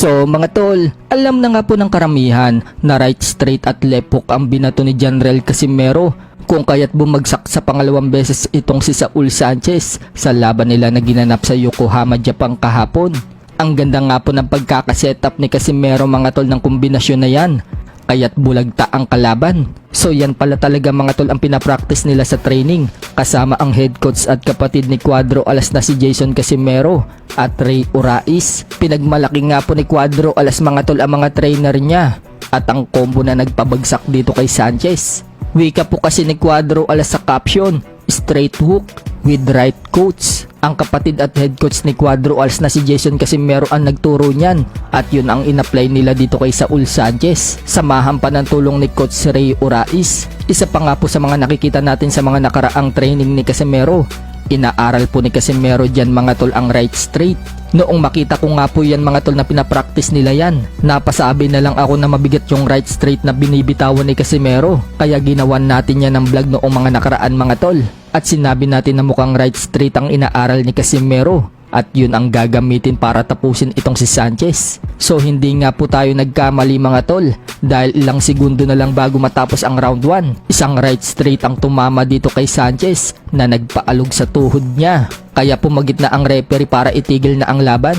So mga tol, alam na nga po ng karamihan na right straight at left hook ang binato ni Janrel Casimero, kung kaya't bumagsak sa pangalawang beses itong si Saul Sanchez sa laban nila na ginanap sa Yokohama, Japan kahapon. Ang ganda nga po ng pagkakasetup ni Casimero mga tol ng kombinasyon na yan, kaya't bulagta ang kalaban. So yan pala talaga mga tol ang pinapractice nila sa training, kasama ang head coach at kapatid ni Cuadro Alas na si Jason Casimero at Ray Urais. Pinagmalaki nga po ni Cuadro Alas mga tol ang mga trainer niya at ang combo na nagpabagsak dito kay Sanchez. Wika po kasi ni Cuadro Alas sa caption, straight hook with right coach. Ang kapatid at head coach ni Cuadro Alas na si Jason Casimero ang nagturo niyan at yun ang inapply nila dito kay Saul Sanchez. Samahan pa ng tulong ni Coach Ray Urais. Isa pa nga po sa mga nakikita natin sa mga nakaraang training ni Casimero. Inaaral po ni Casimero dyan mga tol ang right straight. Noong makita ko nga po yan mga tol na pinapractice nila yan, napasabi na lang ako na mabigat yung right straight na binibitawan ni Casimero. Kaya ginawan natin yan ng vlog noong mga nakaraan mga tol. At sinabi natin na mukhang right straight ang inaaral ni Casimero. At yun ang gagamitin para tapusin itong si Sanchez. So hindi nga po tayo nagkamali mga tol, dahil ilang segundo na lang bago matapos ang round 1, isang right straight ang tumama dito kay Sanchez na nagpaalog sa tuhod niya. Kaya pumagit na ang referee para itigil na ang laban.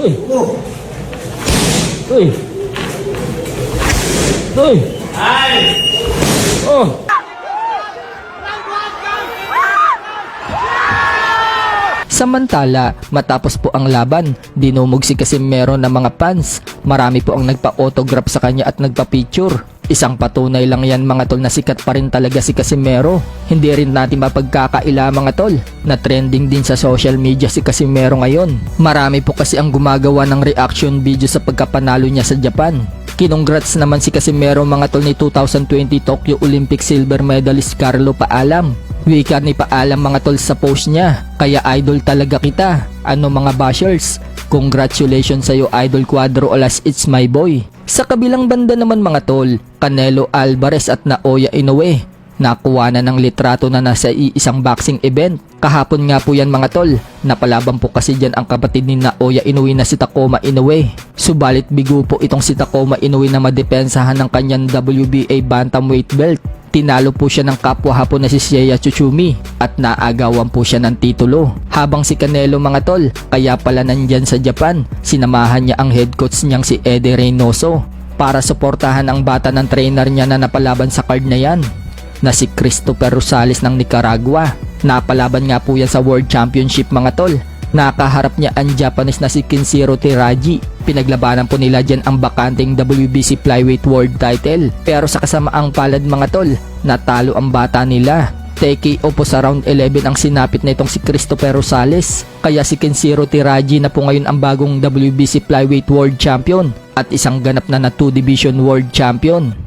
Uy! Uy! Uy! Ay! Oh! Samantala, matapos po ang laban, dinumog si Casimero ng mga fans. Marami po ang nagpa-autograph sa kanya at nagpa-picture. Isang patunay lang yan mga tol na sikat pa rin talaga si Casimero. Hindi rin natin mapagkakaila mga tol na trending din sa social media si Casimero ngayon. Marami po kasi ang gumagawa ng reaction video sa pagkapanalo niya sa Japan. Kinongrats naman si Casimero mga tol ni 2020 Tokyo Olympic silver medalist Carlo Paalam. Wika ni Paalam mga tol sa post niya, kaya idol talaga kita. Ano mga bashers, congratulations sa'yo Idol Cuadro Alas, it's my boy. Sa kabilang banda naman mga tol, Canelo Alvarez at Naoya Inoue nakuha na ng litrato na nasa iisang boxing event. Kahapon nga po yan mga tol, napalaban po kasi dyan ang kapatid ni Naoya Inoue na si Takuma Inoue. Subalit bigo po itong si Takuma Inoue na madepensahan ng kanyang WBA bantamweight belt. Tinalo po siya ng kapwa Hapon na si Seiya Tsutsumi at naagawan po siya ng titulo. Habang si Canelo mga tol, kaya pala nandyan sa Japan, sinamahan niya ang head coach niyang si Eddie Reynoso para suportahan ang bata ng trainer niya na napalaban sa card na yan, na si Christopher Rosales ng Nicaragua. Napalaban nga po yan sa World Championship mga tol. Nakaharap niya ang Japanese na si Kenshiro Teraji. Pinaglabanan po nila dyan ang bakanting WBC Flyweight World Title. Pero sa kasamaang palad mga tol, natalo ang bata nila. TKO po sa round 11 ang sinapit na itong si Christopher Rosales. Kaya si Kenshiro Teraji na po ngayon ang bagong WBC Flyweight World Champion at isang ganap na 2 Division World Champion.